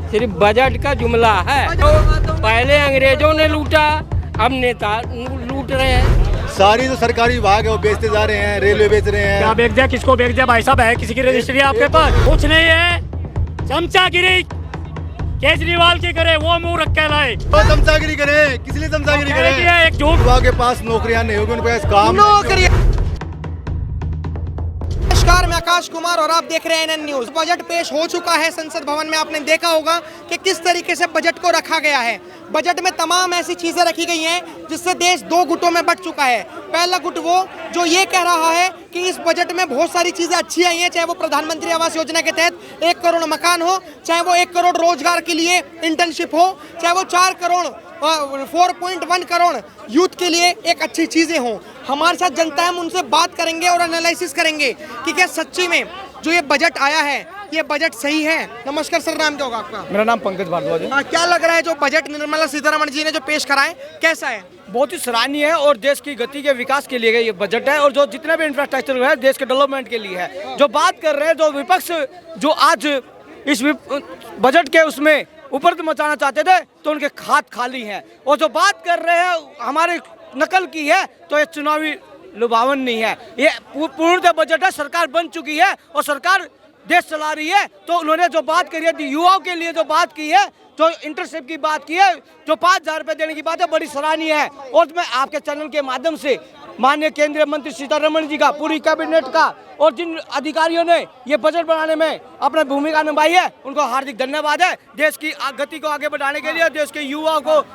सिर्फ बजट का जुमला है। तो पहले अंग्रेजों ने लूटा, अब नेता लूट रहे हैं। सारी जो सरकारी विभाग है वो बेचते जा रहे हैं, रेलवे बेच रहे हैं। क्या बेच दिया, किसको बेच दिया भाई साहब? है किसी की रजिस्ट्री आपके पास? कुछ नहीं है, चमचागिरी केजरीवाल की करे, वो मुंह रख के लाए। तो चमचागिरी करें, किस लिए चमचागिरी करें? एक झूठ। युवा के पास नौकरियां नहीं होगी, उनके पास काम नौकरी। नमस्कार, मैं आकाश कुमार और आप देख रहे हैं एनएन न्यूज। बजट पेश हो चुका है संसद भवन में। आपने देखा होगा कि किस तरीके से बजट को रखा गया है। बजट में तमाम ऐसी चीजें रखी गई हैं जिससे देश दो गुटों में बंट चुका है। पहला गुट वो जो ये कह रहा है कि इस बजट में बहुत सारी चीजें अच्छी आई हैं, चाहे वो प्रधानमंत्री आवास योजना के तहत 1 करोड़ मकान हो, चाहे वो 1 करोड़ रोजगार के लिए इंटर्नशिप हो, चाहे वो 4.1 करोड़ यूथ के लिए एक अच्छी चीजें हों। हमारे साथ जनता है, हम उनसे बात करेंगे और एनालिसिस करेंगे कि क्या सच्ची में जो ये बजट आया है ये बजट सही है। नमस्कार सर, नाम क्या होगा आपका? मेरा नाम पंकज भारद्वाज है। क्या लग रहा है जो बजट निर्मला सीतारमण जी ने जो पेश करा है, कैसा है? बहुत ही सराहनीय है और देश की गति के विकास के लिए ये बजट है, और जो जितना भी इंफ्रास्ट्रक्चर है देश के डेवलपमेंट के लिए है। जो बात कर रहे हैं जो विपक्ष जो आज इस बजट के उसमें ऊपर मचाना चाहते थे तो उनके खात खाली हैं, और जो बात कर रहे हैं हमारे नकल की है तो ये चुनावी लुभावन नहीं है। ये पूर्णतः बजट है, सरकार बन चुकी है और सरकार देश चला रही है। तो उन्होंने जो बात करी है युवाओं के लिए, जो बात की है, जो इंटर्नशिप की बात की है, जो 5,000 रुपये देने की बात है, बड़ी सराहनीय है। और मैं आपके चैनल के माध्यम से माननीय केंद्रीय मंत्री सीतारमण जी का, पूरी कैबिनेट का और जिन अधिकारियों ने ये बजट बनाने में अपनी भूमिका निभाई है उनको हार्दिक धन्यवाद है। देश की गति को आगे बढ़ाने के लिए, देश के युवाओं को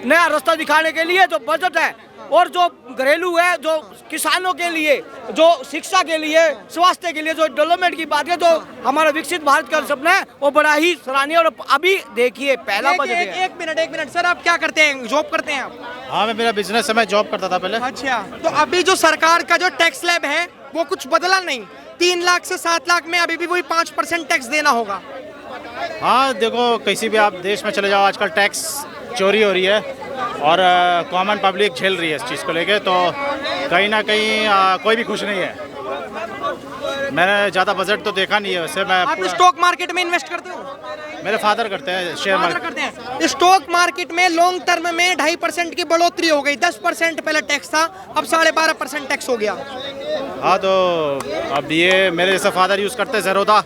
नया रास्ता दिखाने के लिए जो बजट है, और जो घरेलू है, जो किसानों के लिए, जो शिक्षा के लिए, स्वास्थ्य के लिए, जो डेवलपमेंट की बात है, जो हमारा विकसित भारत का सपना है, वो बड़ा ही सराहनीय। और अभी देखिए पहला बजट है। एक मिनट सर, आप क्या करते हैं? जॉब करते हैं आप? हाँ, मैं मेरा बिजनेस है, मैं जॉब करता था पहले। अच्छा, तो अभी जो सरकार का जो टैक्स स्लैब है वो कुछ बदला नहीं। 3 लाख से 7 लाख में अभी भी वही 5% टैक्स देना होगा। हाँ, देखो किसी भी आप देश में चले जाओ, आजकल टैक्स चोरी हो रही है और कॉमन पब्लिक झेल रही है इस चीज़ को लेके, तो कहीं ना कहीं कोई भी खुश नहीं है। मैंने ज़्यादा बजट तो देखा नहीं है वैसे। मैं आप स्टॉक मार्केट में इन्वेस्ट करते हो? मेरे फादर करते हैं, शेयर मार्केट करते हैं। स्टॉक मार्केट में लॉन्ग टर्म में 2.5% की बढ़ोतरी हो गई। 10% पहले टैक्स था, अब 12.5% टैक्स हो गया। हाँ, तो अब ये मेरे जैसा फादर यूज़ करते हैं ज़ेरोदा,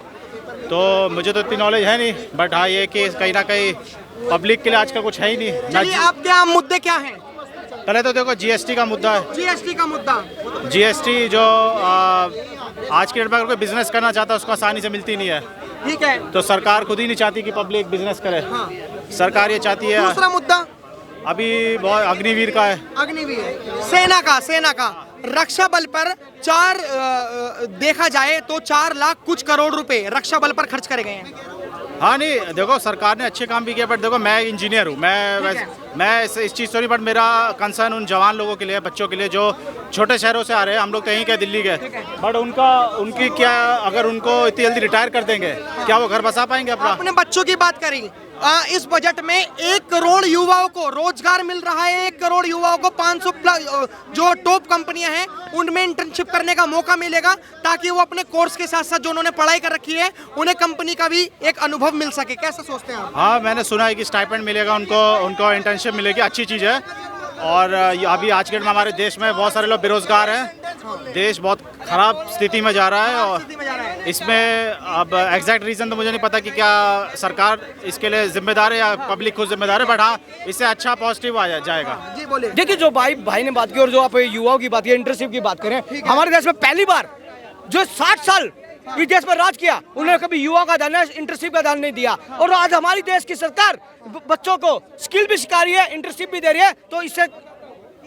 तो मुझे तो इतनी नॉलेज है नहीं, बट हाँ ये कि कहीं ना कहीं पब्लिक के लिए आजकल कुछ है ही नहीं। चलिए, आपके आम मुद्दे क्या हैं? पहले तो देखो जीएसटी का मुद्दा है। जीएसटी का मुद्दा। जीएसटी जो आज के डेट में अगर कोई बिजनेस करना चाहता है उसको आसानी से मिलती नहीं है। ठीक है। तो सरकार खुद ही नहीं चाहती कि पब्लिक बिजनेस करे। हाँ। सरकार ये चाहती है। दूसरा मुद्दा अभी बहुत अग्निवीर का है। अग्निवीर सेना का रक्षा बल पर देखा जाए तो 4 लाख कुछ करोड़ रुपए रक्षा बल पर खर्च करे गए हैं। हाँ, नहीं देखो सरकार ने अच्छे काम भी किया, बट देखो मैं इंजीनियर हूँ, मैं इस चीज़ तो नहीं, बट मेरा कंसर्न उन जवान लोगों के लिए, बच्चों के लिए जो छोटे शहरों से आ रहे हैं। हम लोग कहीं के दिल्ली के, बट उनकी क्या, अगर उनको इतनी जल्दी रिटायर कर देंगे क्या वो घर बसा पाएंगे अपना? आपने बच्चों की बात करी। इस बजट में 1 करोड़ युवाओं को रोजगार मिल रहा है। 1 करोड़ युवाओं को 500 जो टॉप कंपनियां हैं उनमें इंटर्नशिप करने का मौका मिलेगा, ताकि वो अपने कोर्स के साथ साथ जो उन्होंने पढ़ाई कर रखी है उन्हें कंपनी का भी एक अनुभव मिल सके। कैसा सोचते हैं आप? हाँ, मैंने सुना है कि स्टाइपेंड मिलेगा उनको इंटर्नशिप मिलेगी, अच्छी चीज़ है। और अभी आज के डेट में हमारे देश में बहुत सारे लोग बेरोजगार हैं। देश बहुत खराब स्थिति में जा रहा है, और इसमें अब एग्जैक्ट रीज़न तो मुझे नहीं पता कि क्या सरकार इसके लिए जिम्मेदार है या पब्लिक खुद जिम्मेदार है, बट हाँ इससे अच्छा पॉजिटिव आ जाएगा। जी बोले। देखिए, जो भाई ने बात की और जो आप युवाओं की बात की, इंटर्नशिप की बात करें, हमारे देश में पहली बार जो 60 साल इस देश पर राज किया उन्होंने कभी युवा का ध्यान, इंटर्नशिप का ध्यान नहीं दिया। और आज हमारी देश की सरकार बच्चों को स्किल भी सिखा रही है, इंटर्नशिप भी दे रही है, तो इससे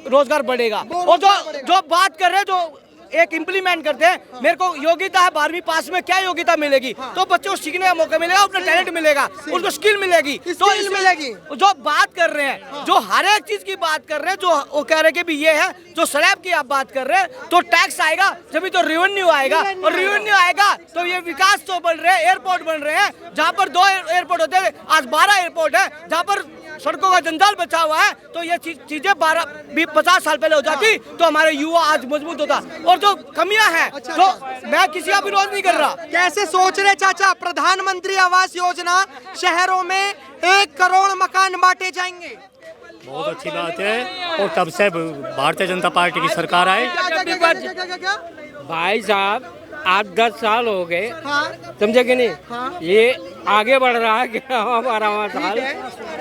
रोजगार बढ़ेगा। और जो बात कर रहे हैं, जो एक इम्प्लीमेंट करते हैं, मेरे को योग्यता है 12वीं पास में, क्या योग्यता मिलेगी? तो बच्चों को सीखने का मौका मिलेगा, अपना टैलेंट मिलेगा, उनको स्किल मिलेगी, तो मिलेगी। जो बात कर रहे हैं, जो हर एक चीज की बात कर रहे हैं, जो वो कह रहे हैं कि भी ये है, जो स्लैब की आप बात कर रहे हैं, तो टैक्स आएगा जब तो रेवेन्यू आएगा, और रेवेन्यू आएगा तो ये विकास तो बन रहे हैं, एयरपोर्ट बन रहे हैं। जहाँ पर 2 एयरपोर्ट होते हैं, आज 12 एयरपोर्ट है, जहाँ पर सड़कों का जंजाल बचा हुआ है, तो ये चीजें 50 साल पहले हो जाती तो हमारे युवा आज मजबूत होता। और जो कमियां हैं जो मैं किसी का विरोध नहीं कर रहा। कैसे सोच रहे चाचा, प्रधानमंत्री आवास योजना शहरों में 1 करोड़ मकान बांटे जाएंगे? बहुत अच्छी बात है। और तब से भारतीय जनता पार्टी की सरकार आई। क्या? भाई साहब 8-10 साल हो गए, हाँ। समझे कि नहीं? हाँ। ये आगे बढ़ रहा है 11वां साल,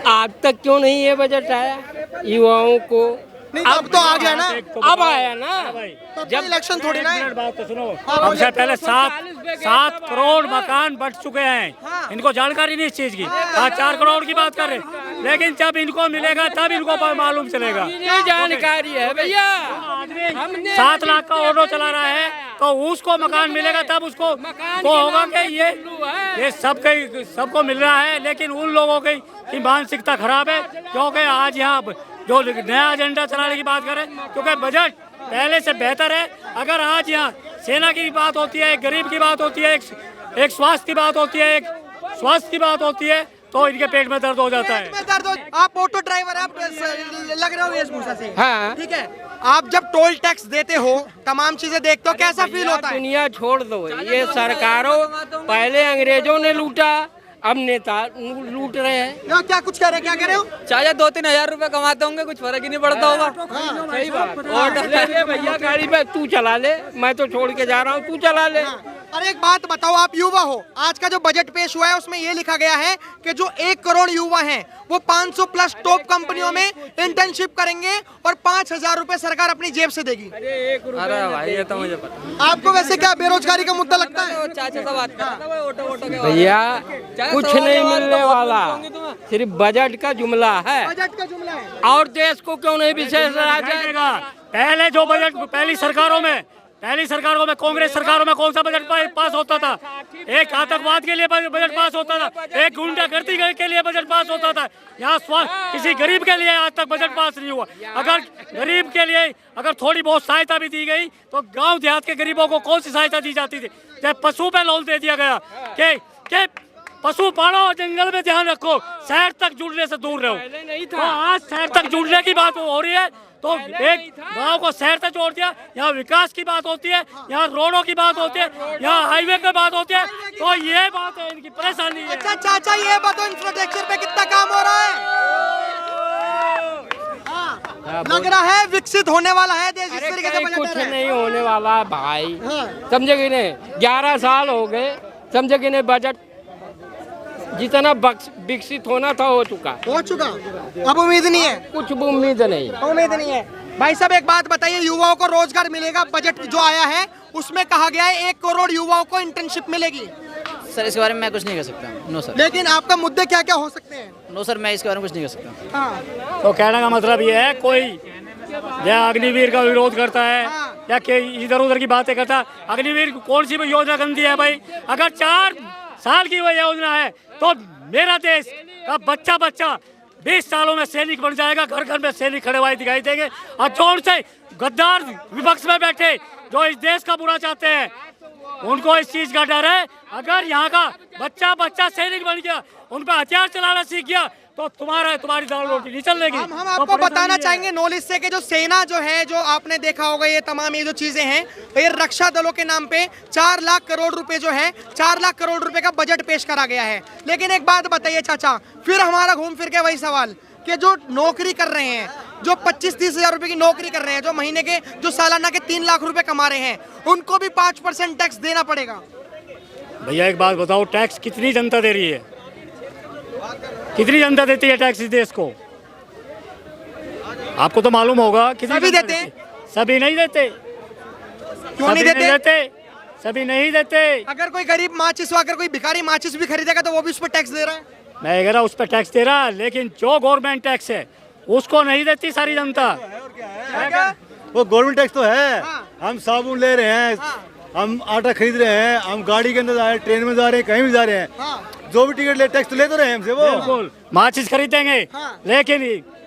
आज तक क्यों नहीं ये बजट आया युवाओं को? नहीं, अब तो आ गया ना, अब आया ना, जब इलेक्शन थोड़ी ना है। बात तो सुनो, हमसे पहले 7 करोड़ मकान बट चुके हैं। इनको जानकारी नहीं इस चीज की। आज 4 करोड़ की बात कर रहे हैं, लेकिन जब इनको मिलेगा तब इनको मालूम चलेगा। ये जानकारी है भैया। 7 लाख का ऑटो चला रहा है तो उसको मकान मिलेगा तब उसको होगा कि ये सबको मिल रहा है। लेकिन उन लोगों की मानसिकता खराब है, क्योंकि आज यहाँ जो नया एजेंडा चलाने की बात करें, क्योंकि बजट पहले से बेहतर है। अगर आज यहाँ सेना की बात होती है, एक गरीब की बात होती है, एक स्वास्थ्य की बात होती है, एक स्वास्थ्य की बात होती है, तो इनके पेट में दर्द हो जाता है। आप ऑटो ड्राइवर, आप लग रहे हो वेशभूषा से। हाँ। ठीक है, आप जब टोल टैक्स देते हो, तमाम चीजें देखते हो, कैसा फील होता है? दुनिया छोड़ दो, ये सरकारों पहले अंग्रेजों ने लूटा, अब नेता लूट रहे हैं। क्या कुछ कह रहे हैं? क्या कह रहे हो? चाहे 2-3 हजार रुपए कमाते होंगे, कुछ फर्क ही नहीं पड़ता होगा। सही बात। और ले भैया गाड़ी पे तू चला ले, मैं तो छोड़ के जा रहा हूँ, तू चला ले। अरे एक बात बताओ, आप युवा हो, आज का जो बजट पेश हुआ है उसमें ये लिखा गया है कि जो 1 करोड़ युवा हैं वो 500 प्लस टॉप कंपनियों में इंटर्नशिप करेंगे और 5,000 रुपए सरकार अपनी जेब से देगी। अरे भाई ये तो मुझे पता। आपको वैसे क्या बेरोजगारी का मुद्दा लगता है? चाचा से बात कर रहा था, ऑटो के भैया कुछ नहीं मिलने वाला, सिर्फ बजट का जुमला है। बजट का जुमला है। और देश को क्यों नहीं विशेष राज्य? पहले जो बजट पहली सरकारों में कांग्रेस सरकारों में कौन सा बजट पास होता था? एक आतंकवाद के लिए बजट पास होता था, एक गुंडागर्दी के लिए बजट पास होता था। यहाँ किसी गरीब के लिए आज तक बजट पास नहीं हुआ। अगर गरीब के लिए अगर थोड़ी बहुत सहायता भी दी गई तो गांव देहात के गरीबों को कौन सी सहायता दी जाती थी? जब पशु पे लोन दे दिया गया कि पशु पालो, जंगल में ध्यान रखो, शहर तक जुड़ने से दूर रहो। तो आज शहर तक जुड़ने की बात हो रही है, तो एक गांव को शहर से जोड़ दिया। यहाँ विकास की बात होती है, यहाँ रोडों की बात होती है, यहाँ हाईवे की बात होती है, तो ये बात है, इनकी परेशानी है। अच्छा चाचा, ये बताओ इंफ्रास्ट्रक्चर पे कितना काम हो रहा है? लग रहा है विकसित होने वाला है देश, इस तरीके से बजट कुछ आ रहा है। नहीं होने वाला है भाई, समझे कि नहीं? 11 साल हो गए, समझे कि नहीं? बजट जितना विकसित होना था हो चुका। अब उम्मीद नहीं है, कुछ भी उम्मीद नहीं। उम्मीद नहीं है। भाई साहब एक बात बताइए, युवाओं को रोजगार मिलेगा? बजट जो आया है उसमें कहा गया है 1 करोड़ युवाओं को इंटर्नशिप मिलेगी। सर इसके बारे में मैं कुछ नहीं कह सकता। No sir. लेकिन आपका मुद्दे क्या क्या हो सकते हैं? नो सर, मैं इसके बारे में कुछ नहीं कह सकता। हाँ। तो कहने का मतलब ये है, कोई या अग्निवीर का विरोध करता है या कि इधर उधर की बातें करता है। अग्निवीर कौन सी योजना गंदी है भाई? अगर 4 साल की वह योजना है तो मेरा देश का बच्चा 20 सालों में सैनिक बन जाएगा। घर घर में सैनिक खड़े हुए दिखाई देंगे। और जोर से गद्दार विपक्ष में बैठे जो इस देश का बुरा चाहते हैं, उनको इस चीज का डर है। अगर यहाँ का बच्चा सैनिक बन गया, उन पर हथियार चलाना सीख गया, तो तुम्हारी दाल रोटी नहीं चलेगी। हम आपको बताना चाहेंगे नॉलेज से कि जो सेना जो है, जो आपने देखा होगा, ये तमाम ये जो चीजें हैं, ये रक्षा दलों के नाम पे 4 लाख करोड़ रुपए जो है, 4 लाख करोड़ रुपए का बजट पेश करा गया है। लेकिन एक बात बताइए चाचा, फिर हमारा घूम फिर के वही सवाल कि जो नौकरी कर रहे हैं, जो 25-30 हजार रुपए की नौकरी कर रहे हैं, जो महीने के जो सालाना के 3 लाख रुपए कमा रहे हैं, उनको भी 5% टैक्स देना पड़ेगा। भैया एक बात बताओ, टैक्स कितनी जनता दे रही है? कितनी जनता देती है टैक्स इस देश को? आपको तो मालूम होगा। सभी देते हैं? सभी नहीं देते। क्यों नहीं देते? सभी नहीं देते। अगर कोई गरीब माचिस, अगर कोई भिखारी माचिस भी खरीदेगा तो वो भी उस पर टैक्स दे रहा है। मैं कह रहा उस पर टैक्स दे रहा, लेकिन जो गवर्नमेंट टैक्स है उसको नहीं देती सारी जनता। वो गवर्नमेंट टैक्स तो है। हम साबुन ले रहे हैं, हम आटा खरीद रहे हैं, हम गाड़ी के अंदर जा रहे हैं, ट्रेन में जा रहे हैं, कहीं भी जा रहे हैं, जो भी टिकट ले टैक्स तो ले तो रहे हैं हमसे। वो बिल्कुल माचिस खरीदेंगे, लेकिन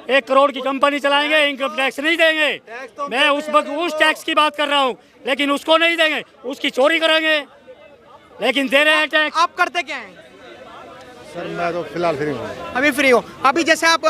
1 करोड़ की कंपनी चलाएंगे, इनकम टैक्स नहीं देंगे। मैं उस टैक्स की बात कर रहा हूँ, लेकिन उसको नहीं देंगे, उसकी चोरी करेंगे, लेकिन दे रहे हैं टैक्स। आप करते क्या हैं? सर मैं तो फिलहाल फ्री हूँ। अभी फ्री हो। अभी जैसे आप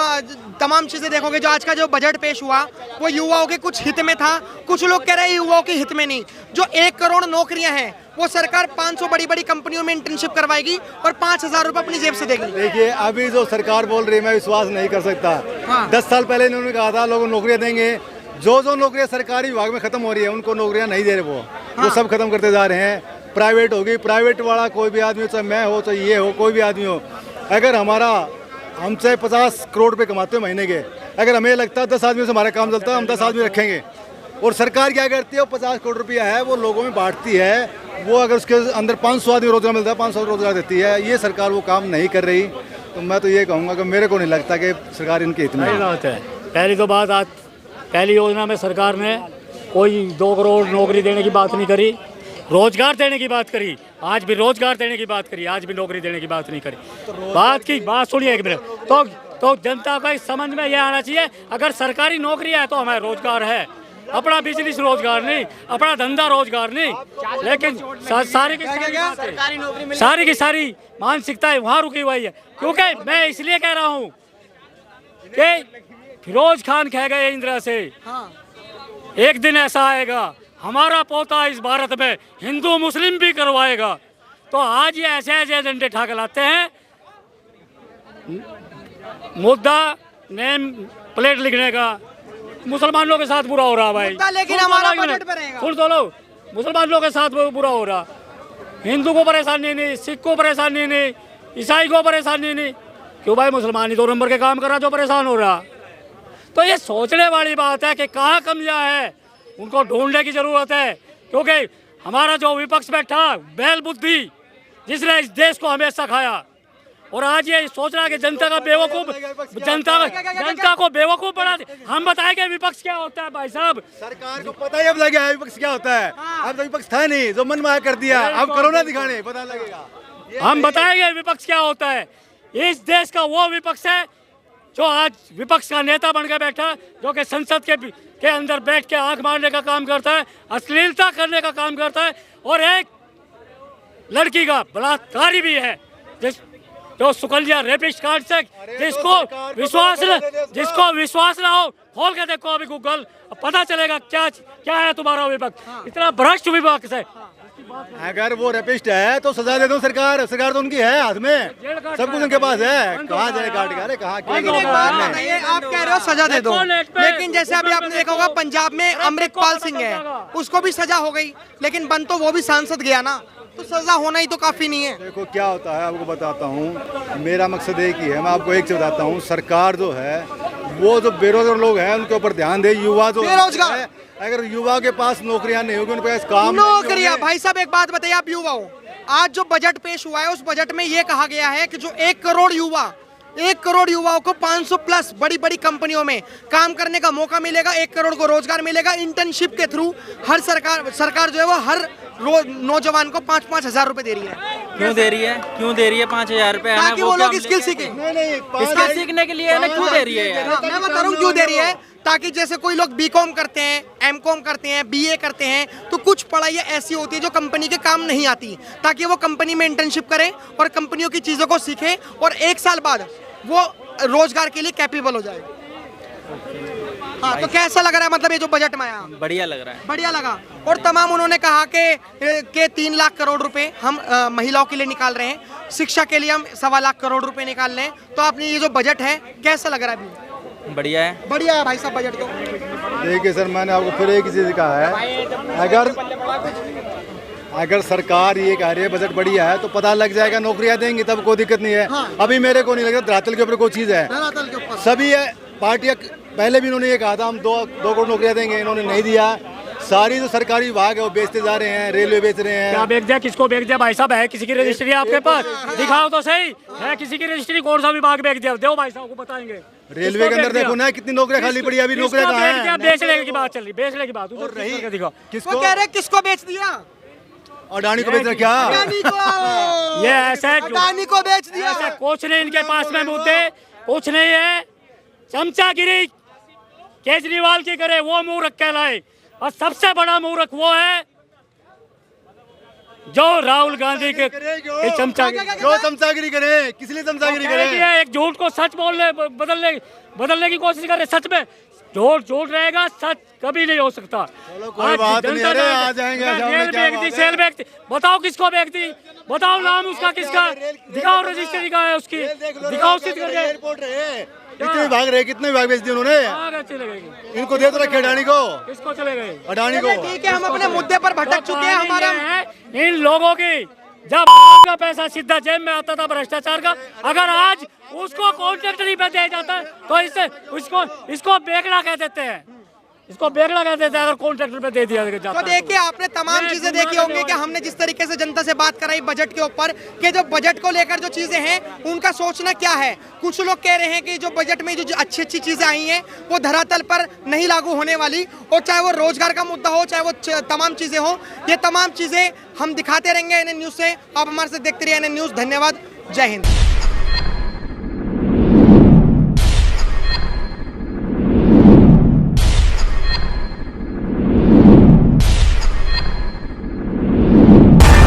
तमाम चीजें देखोगे, जो आज का जो बजट पेश हुआ वो युवाओं के कुछ हित में था, कुछ लोग कह रहे हैं युवाओं के हित में नहीं। जो 1 करोड़ नौकरियां हैं वो सरकार 500 बड़ी बड़ी कंपनियों में इंटर्नशिप करवाएगी और 5,000 रुपए अपनी जेब से देगी। देखिए अभी जो सरकार बोल रही है मैं विश्वास नहीं कर सकता। हाँ। 10 साल पहले इन्होंने कहा था लोगों को नौकरियां देंगे। जो नौकरियां सरकारी विभाग में खत्म हो रही है उनको नौकरियां नहीं दे रहे वो सब खत्म करते जा रहे हैं। प्राइवेट होगी, प्राइवेट वाला कोई भी आदमी हो, चाहे मैं हो चाहे ये हो, कोई भी आदमी हो, अगर हम चाहे 50 करोड़ रुपए कमाते हो महीने के, अगर हमें लगता है 10 आदमियों से हमारा काम चलता है, हम 10 आदमी रखेंगे। और सरकार क्या करती है, वो 50 करोड़ रुपया है वो लोगों में बांटती है। वो अगर उसके अंदर 500 आदमी रोजगार मिलता है, 500 रोजगार देती है। ये सरकार वो काम नहीं कर रही। तो मैं तो ये कहूँगा कि मेरे को नहीं लगता कि सरकार इनके हित में है। पहली तो बात, आज पहली योजना में सरकार ने कोई 2 करोड़ नौकरी देने की बात नहीं करी, रोजगार देने की बात करी। आज भी रोजगार देने की बात करी, आज भी नौकरी देने की बात नहीं करी। बात सुनिए एक मिनट। तो जनता को समझ में यह आना चाहिए, अगर सरकारी नौकरी है तो हमारा रोजगार है, अपना बिजनेस रोजगार नहीं, अपना धंधा रोजगार नहीं। लेकिन सारी की सारी मानसिकता वहाँ रुकी हुई है। क्योंकि मैं इसलिए कह रहा हूँ कि फिरोज खान कह गए इंदिरा से, एक दिन ऐसा आएगा हमारा पोता इस भारत में हिंदू मुस्लिम भी करवाएगा। तो आज ये ऐसे ऐसे एजेंडे ठाक लाते हैं, मुद्दा नेम प्लेट लिखने का। मुसलमानों के साथ बुरा हो रहा भाई, लेकिन हमारा बजट पे रहेगा। सुन तो लो, मुसलमानों के साथ बुरा हो रहा, हिंदू को परेशानी नहीं, सिख को परेशानी नहीं, ईसाई को परेशानी नहीं। क्यों भाई, मुसलमान ही 2 नंबर के काम कर रहा जो परेशान हो रहा। तो ये सोचने वाली बात है कि कहाँ कमियां है, उनको ढूंढने की जरूरत है। क्योंकि हमारा जो विपक्ष बैठा बैल बुद्धि, जिसने इस देश को हमेशा खाया, और आज ये सोच रहा है कि जनता का बेवकूफ, जनता को बेवकूफ बना दे। हम बताएंगे विपक्ष क्या होता है भाई साहब। सरकार को पता ही अब लग गया है विपक्ष क्या होता है। अब तो विपक्ष था नहीं, जो मन माया कर दिया, अब कोरोना दिखाने पता लगेगा। हम बताएंगे विपक्ष क्या होता है। इस देश का वो विपक्ष है जो आज विपक्ष का नेता बन के बैठा, जो कि संसद के अंदर बैठ के आंख मारने का काम करता है, अश्लीलता करने का काम करता है, और एक लड़की का बलात्कारी भी है, जो सुकन्या रेपिस्ट कार्ड से, जिसको विश्वास ना हो, खोल के देखो अभी गूगल, पता चलेगा क्या है तुम्हारा विपक्ष। इतना भ्रष्ट विपक्ष है। अगर वो रेपिस्ट है तो सजा दे दो सरकार तो उनकी है, हाथ में सब कुछ उनके पास है। कहाँ जाए काट के, अरे कहाँ क्या लेकिन एक बात बताइए, आप कह रहे हो सजा दे दो, लेकिन जैसे अभी आपने देखा होगा पंजाब में अमृतपाल सिंह है, उसको भी सजा हो गई, लेकिन बन तो वो भी सांसद गया ना, तो सजा होना ही तो काफी नहीं है। देखो क्या होता है, आपको बताता हूँ, मेरा मकसद एक ही है। मैं आपको एक चीज बताता हूँ, सरकार जो है वो जो बेरोजगार लोग हैं उनके ऊपर ध्यान दे। युवा जो बेरोजगार, अगर युवा के पास नौकरियां नहीं होगी, उनके पास काम नौकरियां। भाई साहब एक बात बताइए, आप युवा हो, आज जो बजट पेश हुआ है उस बजट में ये कहा गया है कि जो 1 करोड़ युवाओं को 500 प्लस बड़ी बड़ी कंपनियों में काम करने का मौका मिलेगा, 1 करोड़ को रोजगार मिलेगा। इंटर्नशिप के थ्रू हर सरकार जो है वो हर नौजवान को 5-5 हजार रुपए दे रही है। क्यों दे रही है 5,000 रुपए? ताकि वो लोग स्किल सीखें। स्किल सीखने के लिए ना, क्यों दे रही है यार? मैं बता रहा हूँ क्यों दे रही है, ताकि जैसे कोई लोग बीकॉम करते हैं, एमकॉम करते हैं, बीए करते हैं, तो कुछ पढ़ाइयाँ ऐसी होती है जो कंपनी के काम नहीं आती, ताकि वो कंपनी में इंटर्नशिप करें और कंपनियों की चीज़ों को सीखें और 1 साल बाद वो रोजगार के लिए कैपेबल हो जाए। हाँ, तो कैसा लग रहा है, मतलब ये जो बजट में आया? बढ़िया लग रहा है, बढ़िया लगा। और तमाम उन्होंने कहा कि 3 लाख करोड़ रुपए हम महिलाओं के लिए निकाल रहे हैं, शिक्षा के लिए हम 1.25 लाख करोड़ रुपए निकाल रहे हैं। तो आपने ये जो बजट है कैसा लग रहा है अभी? बढ़िया है, बढ़िया है भाई साहब बजट तो। देखिए सर, मैंने आपको फिर एक चीज कहा है, अगर सरकार ये कह रही है बजट बढ़िया है तो पता लग जाएगा, नौकरियां देंगी तब कोई दिक्कत नहीं है। हाँ। अभी मेरे को नहीं लग रहा धरातल के ऊपर कोई चीज़ है। सभी पार्टियां पहले भी इन्होंने ये कहा था हम 2 करोड़ नौकरियां देंगे, इन्होंने नहीं दिया। सारी जो सरकारी विभाग है वो बेचते जा रहे हैं, रेलवे बेच रहे हैं। क्या बेच दिया, किसको बेच दिया भाई साहब? है किसी की रजिस्ट्री आपके पास? दिखाओ तो सही, है किसी की रजिस्ट्री? कौन सा विभाग बेच दिया? दो भाई साहब को बताएंगे। रेलवे के अंदर देखो ना कितनी नौकरियां खाली पड़ी है, अभी नौकरियां कहाँ हैं? बेचने की बात चल रही, बेचने की बात दिखाओ। किसको कह रहे, किसको बेच दिया? अडानी को बेच दिया क्या? अडानी को। ये ऐसे अडानी को बेच दिया। ऐसा कुछ नहीं, इनके पास में मुद्दे कुछ नहीं है। चमचागिरी केजरीवाल की करे वो मूर्ख कहलाए, और सबसे बड़ा मूर्ख वो है जो राहुल गांधी के चमचागिरी जो चमचागिरी करे, किस लिए चमचागिरी करे? एक झूठ को सच बोलने बदलने की कोशिश करे। सच में झूठ रहेगा, सच कभी नहीं हो सकता। कोई बात नहीं, अरे आ जाएंगे। सेल बेचती, बताओ किसको बेचती, बताओ नाम उसका किसका, दिखाओ रजिस्ट्री का है उसकी, दिखाओ सिद्ध करके। कितने विभाग रहे, कितने विभाग बेच दिए उन्होंने? चले गए, इनको दे तो रखे अडानी को। किसको चले गए? अडानी को। ठीक है, हम अपने मुद्दे पर भटक चुके हैं। हमारा इन लोगों की जब का पैसा सीधा जेब में आता था भ्रष्टाचार का, अगर आज उसको कॉन्ट्रैक्टरी पे दिया जाता है तो इसको बेगड़ा कह देते हैं, इसको बेगड़ा कह देते हैं अगर कॉन्ट्रैक्टर पे दे दिया जाता तो देखिए, आपने तमाम चीजें देखी होंगी कि हमने जिस तरीके से जनता से बात कराई बजट के ऊपर कि जो बजट को लेकर जो चीजें हैं उनका सोचना क्या है। कुछ लोग कह रहे हैं कि जो बजट में जो अच्छी अच्छी चीजें आई हैं वो धरातल पर नहीं लागू होने वाली, और चाहे वो रोजगार का मुद्दा हो, चाहे वो तमाम चीजें हो, ये तमाम चीजें हम दिखाते रहेंगे एनएन न्यूज से। आप हमारे साथ देखते रहिए एनएन न्यूज। धन्यवाद, जय हिंद।